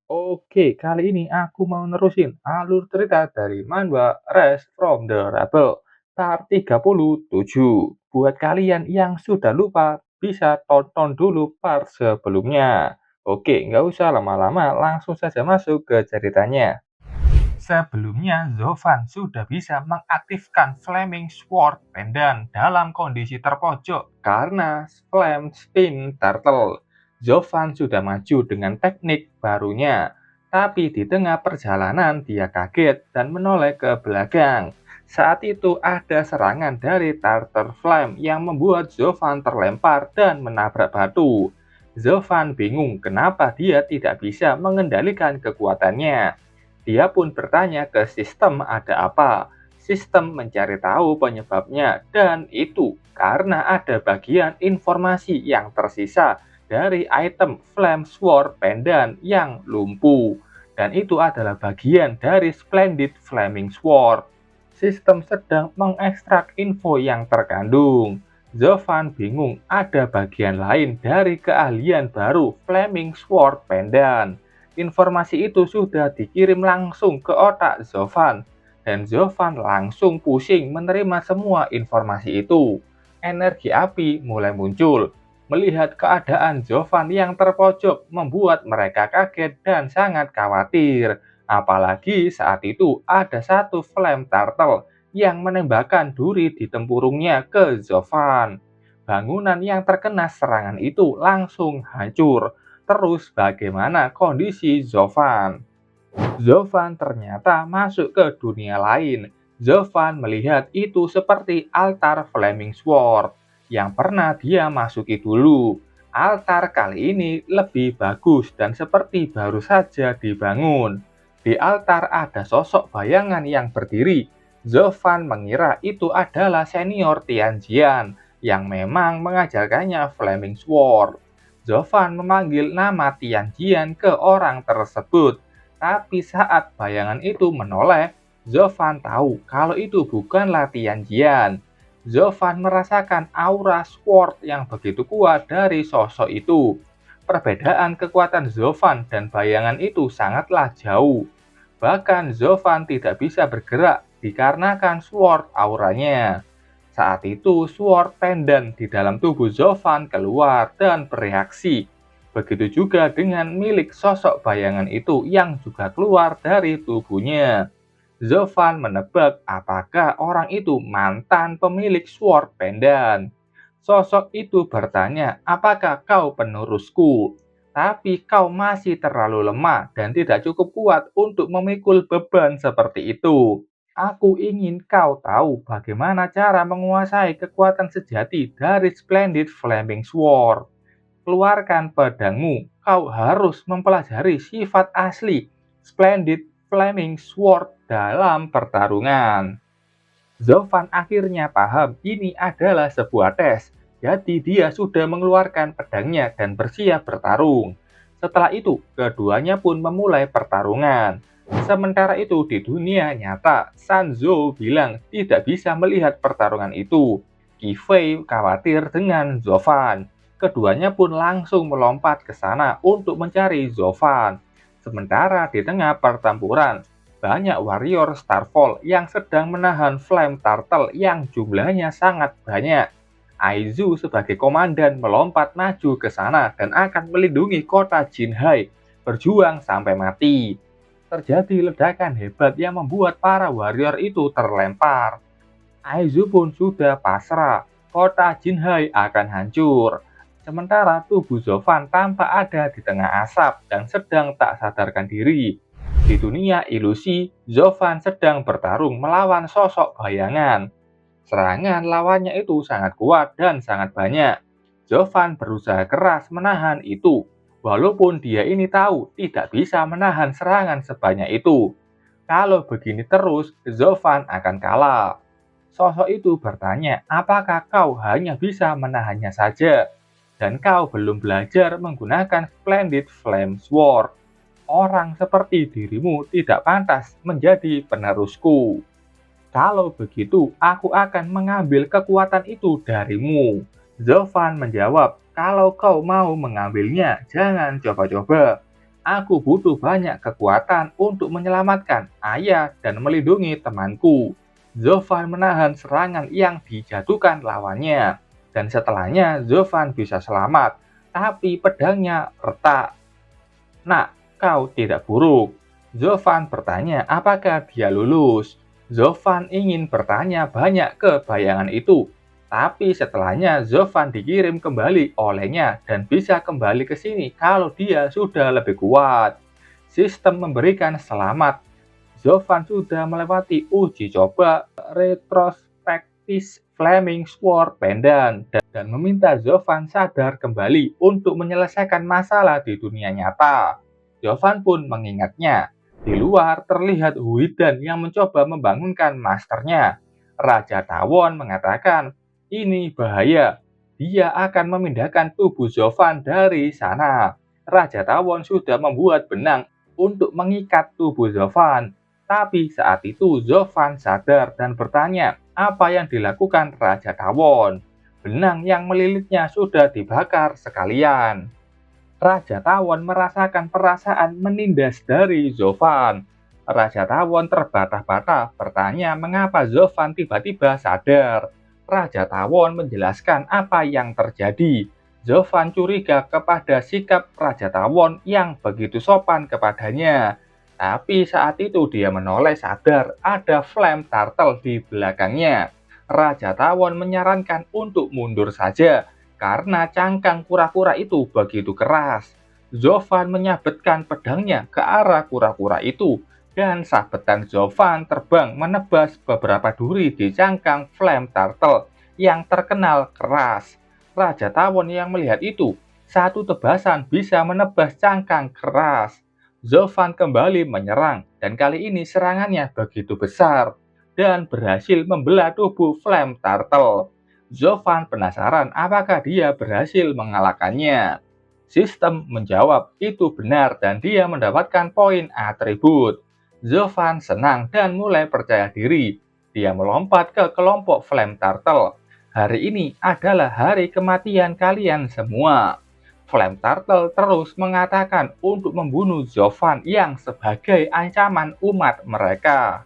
Oke, kali ini aku mau nerusin alur cerita dari manhwa Rest from the Rebel Part 37. Buat kalian yang sudah lupa, bisa tonton dulu part sebelumnya. Oke, nggak usah lama-lama, langsung saja masuk ke ceritanya. Sebelumnya, Zovan sudah bisa mengaktifkan Flaming Sword Pendant dalam kondisi terpojok karena Flame Spin Turtle. Zovan sudah maju dengan teknik barunya, tapi di tengah perjalanan dia kaget dan menoleh ke belakang. Saat itu ada serangan dari Turtle Flame yang membuat Zovan terlempar dan menabrak batu. Zovan bingung kenapa dia tidak bisa mengendalikan kekuatannya. Dia pun bertanya ke sistem ada apa. Sistem mencari tahu penyebabnya dan itu karena ada bagian informasi yang tersisa dari item Flame Sword Pendant yang lumpuh. Dan itu adalah bagian dari Splendid Flaming Sword. Sistem sedang mengekstrak info yang terkandung. Zovan bingung ada bagian lain dari keahlian baru Flaming Sword Pendant. Informasi itu sudah dikirim langsung ke otak Zovan, dan Zovan langsung pusing menerima semua informasi itu. Energi api mulai muncul. Melihat keadaan Zovan yang terpojok membuat mereka kaget dan sangat khawatir. Apalagi saat itu ada satu Flame Turtle yang menembakkan duri di tempurungnya ke Zovan. Bangunan yang terkena serangan itu langsung hancur. Terus bagaimana kondisi Zovan? Zovan ternyata masuk ke dunia lain. Zovan melihat itu seperti altar Flaming Sword yang pernah dia masuki dulu. Altar kali ini lebih bagus dan seperti baru saja dibangun. Di altar ada sosok bayangan yang berdiri. Zovan mengira itu adalah senior Tianjian yang memang mengajarkannya Flaming Sword. Zovan memanggil nama Tianjian ke orang tersebut. Tapi saat bayangan itu menoleh, Zovan tahu kalau itu bukanlah Tianjian. Zovan merasakan aura sword yang begitu kuat dari sosok itu. Perbedaan kekuatan Zovan dan bayangan itu sangatlah jauh. Bahkan Zovan tidak bisa bergerak dikarenakan sword auranya. Saat itu sword pendant di dalam tubuh Zovan keluar dan bereaksi. Begitu juga dengan milik sosok bayangan itu yang juga keluar dari tubuhnya. Zovan menebak apakah orang itu mantan pemilik Sword Pendant. Sosok itu bertanya, apakah kau penerusku? Tapi kau masih terlalu lemah dan tidak cukup kuat untuk memikul beban seperti itu. Aku ingin kau tahu bagaimana cara menguasai kekuatan sejati dari Splendid Flaming Sword. Keluarkan pedangmu, kau harus mempelajari sifat asli Splendid Flaming Sword dalam pertarungan. Zovan akhirnya paham ini adalah sebuah tes, jadi dia sudah mengeluarkan pedangnya dan bersiap bertarung. Setelah itu, keduanya pun memulai pertarungan. Sementara itu di dunia nyata, Sanzo bilang tidak bisa melihat pertarungan itu. Kifei khawatir dengan Zovan. Keduanya pun langsung melompat ke sana untuk mencari Zovan. Sementara di tengah pertempuran, banyak warrior Starfall yang sedang menahan Flame Turtle yang jumlahnya sangat banyak. Aizu sebagai komandan melompat maju ke sana dan akan melindungi kota Jinhai, berjuang sampai mati. Terjadi ledakan hebat yang membuat para warrior itu terlempar. Aizu pun sudah pasrah, kota Jinhai akan hancur. Sementara tubuh Zovan tampak ada di tengah asap dan sedang tak sadarkan diri. Di dunia ilusi, Zovan sedang bertarung melawan sosok bayangan. Serangan lawannya itu sangat kuat dan sangat banyak. Zovan berusaha keras menahan itu, walaupun dia ini tahu tidak bisa menahan serangan sebanyak itu. Kalau begini terus, Zovan akan kalah. Sosok itu bertanya, apakah kau hanya bisa menahannya saja? Dan kau belum belajar menggunakan Splendid Flame Sword. Orang seperti dirimu tidak pantas menjadi penerusku. Kalau begitu, aku akan mengambil kekuatan itu darimu. Zovan menjawab, kalau kau mau mengambilnya, jangan coba-coba. Aku butuh banyak kekuatan untuk menyelamatkan ayah dan melindungi temanku. Zovan menahan serangan yang dijatuhkan lawannya. Dan setelahnya Zovan bisa selamat, tapi pedangnya retak. Nak, kau tidak buruk. Zovan bertanya apakah dia lulus. Zovan ingin bertanya banyak ke bayangan itu. Tapi setelahnya Zovan dikirim kembali olehnya dan bisa kembali ke sini kalau dia sudah lebih kuat. Sistem memberikan selamat. Zovan sudah melewati uji coba retrospektif Flaming Sword Pendant dan meminta Zovan sadar kembali untuk menyelesaikan masalah di dunia nyata. Zovan pun mengingatnya. Di luar terlihat Huidan yang mencoba membangunkan masternya. Raja Tawon mengatakan, ini bahaya. Dia akan memindahkan tubuh Zovan dari sana. Raja Tawon sudah membuat benang untuk mengikat tubuh Zovan. Tapi saat itu Zovan sadar dan bertanya apa yang dilakukan Raja Tawon. Benang yang melilitnya sudah dibakar sekalian. Raja Tawon merasakan perasaan menindas dari Zovan. Raja Tawon terbata-bata bertanya mengapa Zovan tiba-tiba sadar. Raja Tawon menjelaskan apa yang terjadi. Zovan curiga kepada sikap Raja Tawon yang begitu sopan kepadanya. Tapi saat itu dia menoleh sadar ada Flame Turtle di belakangnya. Raja Tawon menyarankan untuk mundur saja karena cangkang kura-kura itu begitu keras. Zovan menyabetkan pedangnya ke arah kura-kura itu dan sabetan Zovan terbang menebas beberapa duri di cangkang Flame Turtle yang terkenal keras. Raja Tawon yang melihat itu, satu tebasan bisa menebas cangkang keras. Zovan kembali menyerang dan kali ini serangannya begitu besar dan berhasil membelah tubuh Flame Turtle. Zovan penasaran apakah dia berhasil mengalahkannya. Sistem menjawab itu benar dan dia mendapatkan poin atribut. Zovan senang dan mulai percaya diri. Dia melompat ke kelompok Flame Turtle. Hari ini adalah hari kematian kalian semua. Flame Turtle terus mengatakan untuk membunuh Zovan yang sebagai ancaman umat mereka.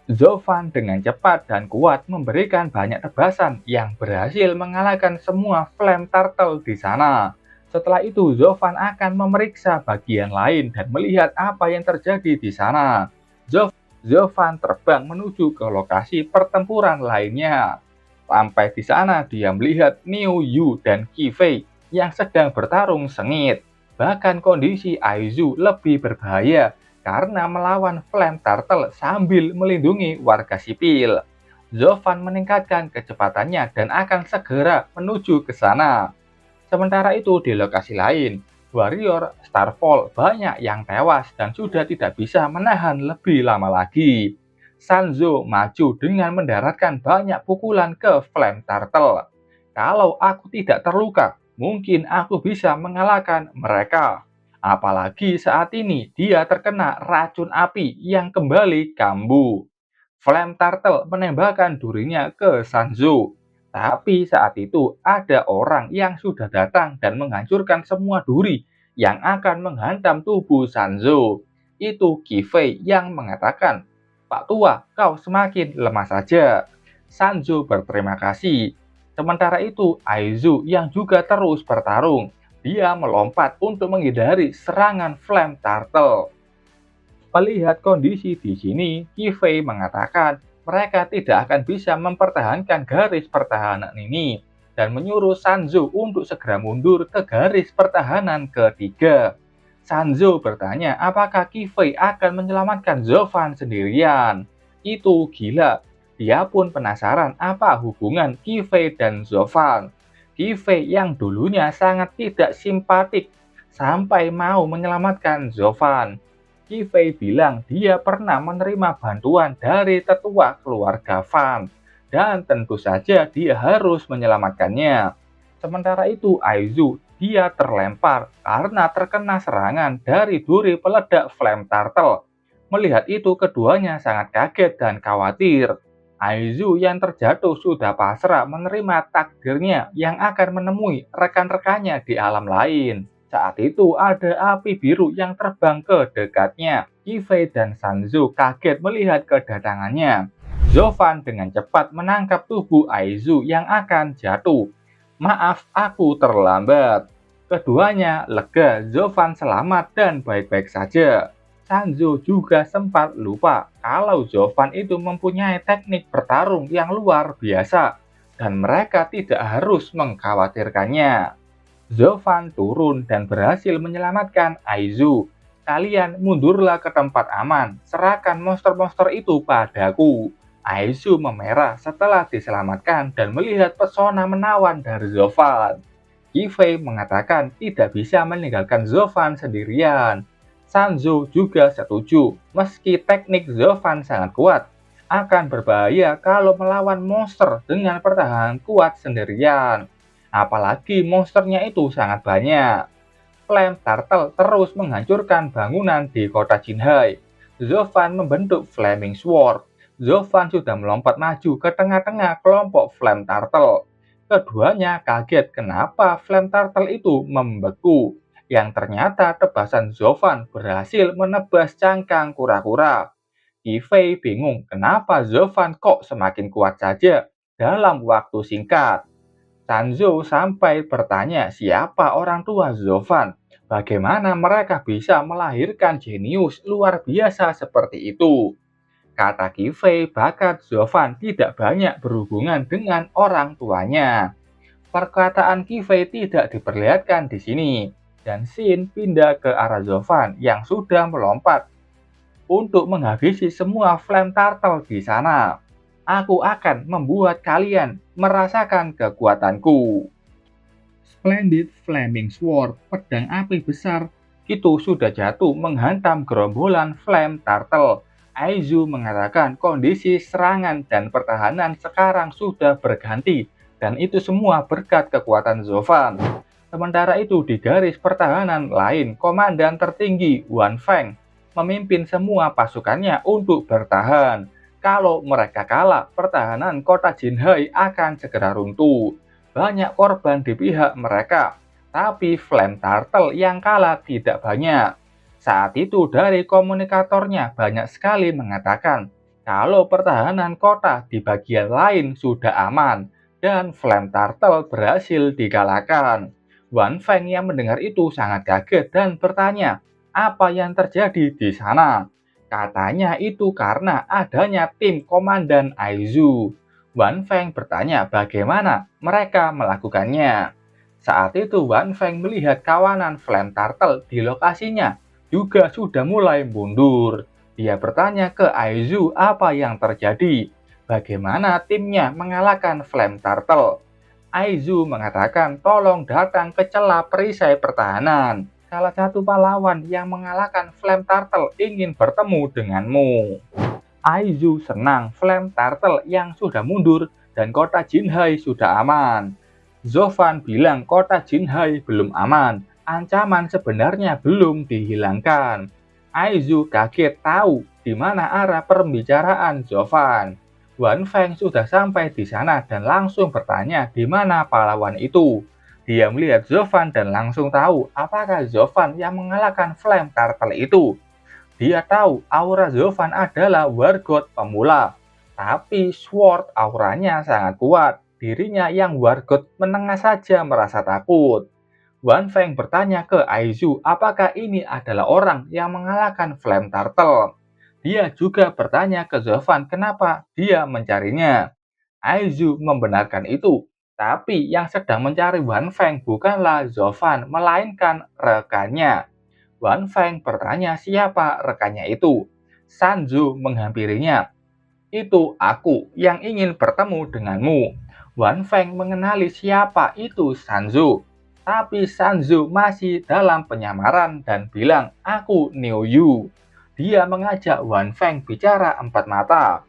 Zovan dengan cepat dan kuat memberikan banyak tebasan yang berhasil mengalahkan semua Flame Turtle di sana. Setelah itu, Zovan akan memeriksa bagian lain dan melihat apa yang terjadi di sana. Zovan terbang menuju ke lokasi pertempuran lainnya. Sampai di sana, dia melihat Niu Yu dan Qifei yang sedang bertarung sengit. Bahkan kondisi Aizu lebih berbahaya karena melawan Flame Turtle sambil melindungi warga sipil. Zovan meningkatkan kecepatannya dan akan segera menuju ke sana. Sementara itu di lokasi lain, warrior Starfall banyak yang tewas dan sudah tidak bisa menahan lebih lama lagi. Sanzo maju dengan mendaratkan banyak pukulan ke Flame Turtle. Kalau aku tidak terluka, mungkin aku bisa mengalahkan mereka. Apalagi saat ini dia terkena racun api yang kembali kambuh. Flame Turtle menembakkan durinya ke Sanzo. Tapi saat itu ada orang yang sudah datang dan menghancurkan semua duri yang akan menghantam tubuh Sanzo. Itu Qifei yang mengatakan, Pak Tua, kau semakin lemah saja. Sanzo berterima kasih. Sementara itu, Aizu yang juga terus bertarung. Dia melompat untuk menghindari serangan Flame Turtle. Melihat kondisi di sini, Qifei mengatakan mereka tidak akan bisa mempertahankan garis pertahanan ini dan menyuruh Sanzo untuk segera mundur ke garis pertahanan ketiga. Sanzo bertanya apakah Qifei akan menyelamatkan Zovan sendirian. Itu gila. Dia pun penasaran apa hubungan Qifei dan Zovan. Qifei yang dulunya sangat tidak simpatik sampai mau menyelamatkan Zovan. Qifei bilang dia pernah menerima bantuan dari tetua keluarga Fan dan tentu saja dia harus menyelamatkannya. Sementara itu Aizu dia terlempar karena terkena serangan dari duri peledak Flame Turtle. Melihat itu keduanya sangat kaget dan khawatir. Aizu yang terjatuh sudah pasrah menerima takdirnya yang akan menemui rekan-rekannya di alam lain. Saat itu ada api biru yang terbang ke dekatnya. Kifei dan Sanzu kaget melihat kedatangannya. Zovan dengan cepat menangkap tubuh Aizu yang akan jatuh. Maaf, aku terlambat. Keduanya lega, Zovan selamat dan baik-baik saja. Sanzu juga sempat lupa kalau Zovan itu mempunyai teknik bertarung yang luar biasa dan mereka tidak harus mengkhawatirkannya. Zovan turun dan berhasil menyelamatkan Aizu. Kalian mundurlah ke tempat aman, serahkan monster-monster itu padaku. Aizu memerah setelah diselamatkan dan melihat pesona menawan dari Zovan. Kifei mengatakan tidak bisa meninggalkan Zovan sendirian. Sanzu juga setuju, meski teknik Zovan sangat kuat, akan berbahaya kalau melawan monster dengan pertahanan kuat sendirian. Apalagi monsternya itu sangat banyak. Flame Turtle terus menghancurkan bangunan di kota Jinhai. Zovan membentuk Flaming Sword. Zovan sudah melompat maju ke tengah-tengah kelompok Flame Turtle. Keduanya kaget kenapa Flame Turtle itu membeku. Yang ternyata tebasan Zovan berhasil menebas cangkang kura-kura. Kifei bingung kenapa Zovan kok semakin kuat saja dalam waktu singkat. Sanzo sampai bertanya siapa orang tua Zovan. Bagaimana mereka bisa melahirkan jenius luar biasa seperti itu? Kata Kifei, bakat Zovan tidak banyak berhubungan dengan orang tuanya. Perkataan Kifei tidak diperlihatkan di sini, dan Shin pindah ke arah Zovan yang sudah melompat untuk menghabisi semua Flame Turtle di sana. Aku akan membuat kalian merasakan kekuatanku. Splendid Flaming Sword, pedang api besar, itu sudah jatuh menghantam gerombolan Flame Turtle. Aizu mengatakan kondisi serangan dan pertahanan sekarang sudah berganti, dan itu semua berkat kekuatan Zovan. Sementara itu di garis pertahanan lain, komandan tertinggi Wan Feng memimpin semua pasukannya untuk bertahan. Kalau mereka kalah, pertahanan kota Jinhai akan segera runtuh. Banyak korban di pihak mereka, tapi Flame Turtle yang kalah tidak banyak. Saat itu dari komunikatornya banyak sekali mengatakan kalau pertahanan kota di bagian lain sudah aman dan Flame Turtle berhasil dikalahkan. Wan Feng yang mendengar itu sangat kaget dan bertanya, apa yang terjadi di sana? Katanya itu karena adanya tim komandan Aizu. Wan Feng bertanya bagaimana mereka melakukannya. Saat itu Wan Feng melihat kawanan Flame Turtle di lokasinya juga sudah mulai mundur. Dia bertanya ke Aizu apa yang terjadi. Bagaimana timnya mengalahkan Flame Turtle? Aizu mengatakan tolong datang ke celah perisai pertahanan. Salah satu pahlawan yang mengalahkan Flame Turtle ingin bertemu denganmu. Aizu senang Flame Turtle yang sudah mundur dan kota Jinhai sudah aman. Zovan bilang kota Jinhai belum aman, ancaman sebenarnya belum dihilangkan. Aizu kaget tahu di mana arah pembicaraan Zovan. Wan Feng sudah sampai di sana dan langsung bertanya di mana pahlawan itu. Dia melihat Zovan dan langsung tahu apakah Zovan yang mengalahkan Flame Turtle itu. Dia tahu aura Zovan adalah Wargot pemula, tapi Sword auranya sangat kuat. Dirinya yang Wargot menengah saja merasa takut. Wan Feng bertanya ke Aizu apakah ini adalah orang yang mengalahkan Flame Turtle. Dia juga bertanya ke Zovan kenapa dia mencarinya. Aizu membenarkan itu, tapi yang sedang mencari Wan Feng bukanlah Zovan, melainkan rekannya. Wan Feng bertanya siapa rekannya itu. Sanzu menghampirinya. Itu aku yang ingin bertemu denganmu. Wan Feng mengenali siapa itu Sanzu. Tapi Sanzu masih dalam penyamaran dan bilang, aku Niu Yu. Dia mengajak Wan Feng bicara empat mata.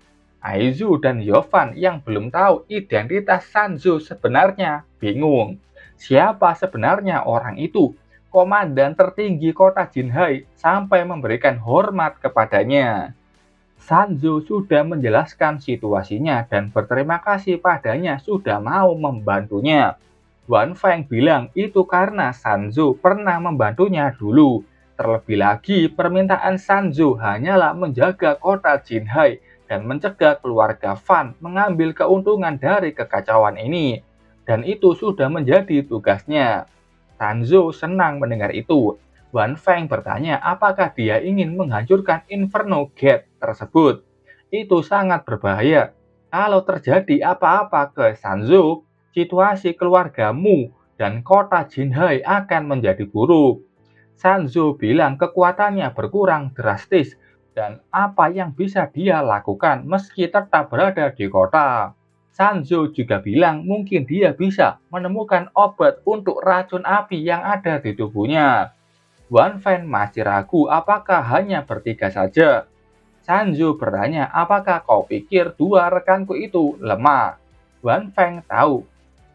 Aizu dan Yovan yang belum tahu identitas Sanzu sebenarnya bingung. Siapa sebenarnya orang itu? Komandan tertinggi kota Jinhai sampai memberikan hormat kepadanya. Sanzu sudah menjelaskan situasinya dan berterima kasih padanya sudah mau membantunya. Wan Feng bilang itu karena Sanzu pernah membantunya dulu. Terlebih lagi, permintaan Sanzu hanyalah menjaga kota Jinhai dan mencegah keluarga Fan mengambil keuntungan dari kekacauan ini. Dan itu sudah menjadi tugasnya. Sanzu senang mendengar itu. Wan Feng bertanya apakah dia ingin menghancurkan Inferno Gate tersebut. Itu sangat berbahaya. Kalau terjadi apa-apa ke Sanzu, situasi keluargamu dan kota Jinhai akan menjadi buruk. Sanzu bilang kekuatannya berkurang drastis dan apa yang bisa dia lakukan meski tetap berada di kota. Sanzu juga bilang mungkin dia bisa menemukan obat untuk racun api yang ada di tubuhnya. Wan Feng masih ragu apakah hanya bertiga saja. Sanzu bertanya apakah kau pikir dua rekanku itu lemah. Wan Feng tahu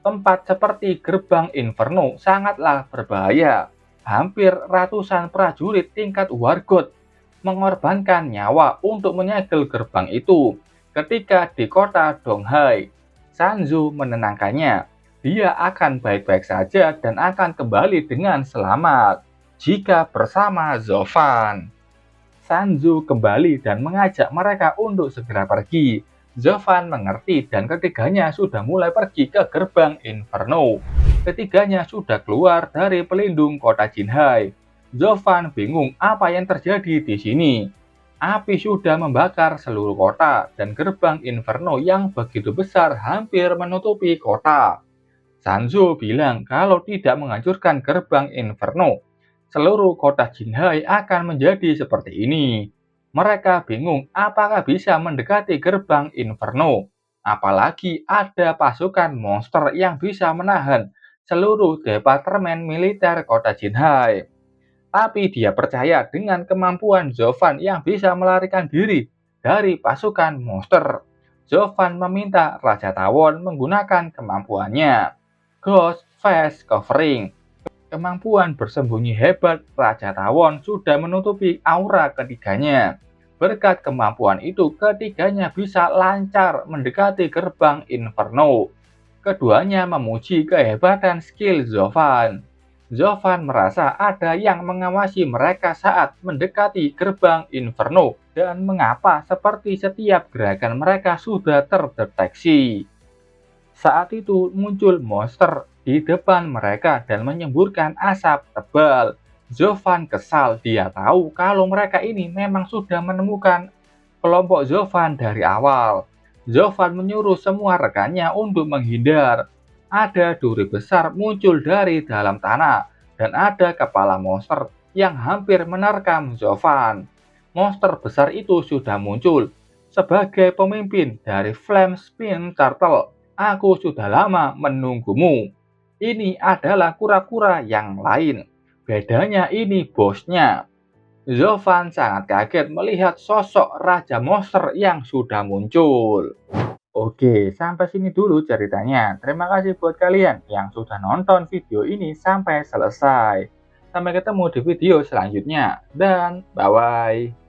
tempat seperti gerbang Inferno sangatlah berbahaya. Hampir ratusan prajurit tingkat Wargot mengorbankan nyawa untuk menyegel gerbang itu. Ketika di kota Donghai, Sanzu menenangkannya. Dia akan baik-baik saja dan akan kembali dengan selamat jika bersama Zofan. Sanzu kembali dan mengajak mereka untuk segera pergi. Zovan mengerti dan ketiganya sudah mulai pergi ke gerbang Inferno. Ketiganya sudah keluar dari pelindung kota Jinhai. Zovan bingung apa yang terjadi di sini. Api sudah membakar seluruh kota dan gerbang Inferno yang begitu besar hampir menutupi kota. Sanzu bilang kalau tidak menghancurkan gerbang Inferno, seluruh kota Jinhai akan menjadi seperti ini. Mereka bingung apakah bisa mendekati gerbang Inferno. Apalagi ada pasukan monster yang bisa menahan seluruh departemen militer kota Jinhai. Tapi dia percaya dengan kemampuan Zovan yang bisa melarikan diri dari pasukan monster. Zovan meminta Raja Tawon menggunakan kemampuannya. Ghost Face Covering. Kemampuan bersembunyi hebat Raja Tawon sudah menutupi aura ketiganya. Berkat kemampuan itu, ketiganya bisa lancar mendekati gerbang Inferno. Keduanya memuji kehebatan skill Zovan. Zovan merasa ada yang mengawasi mereka saat mendekati gerbang Inferno dan mengapa seperti setiap gerakan mereka sudah terdeteksi. Saat itu muncul monster di depan mereka dan menyemburkan asap tebal. Zovan kesal, dia tahu kalau mereka ini memang sudah menemukan kelompok Zovan dari awal. Zovan menyuruh semua rekannya untuk menghindar. Ada duri besar muncul dari dalam tanah dan ada kepala monster yang hampir menerkam Zovan. Monster besar itu sudah muncul sebagai pemimpin dari Flame Spin Turtle. Aku sudah lama menunggumu. Ini adalah kura-kura yang lain. Bedanya ini bosnya. Zovan sangat kaget melihat sosok Raja Monster yang sudah muncul. Oke, sampai sini dulu ceritanya. Terima kasih buat kalian yang sudah nonton video ini sampai selesai. Sampai ketemu di video selanjutnya. Dan bye-bye.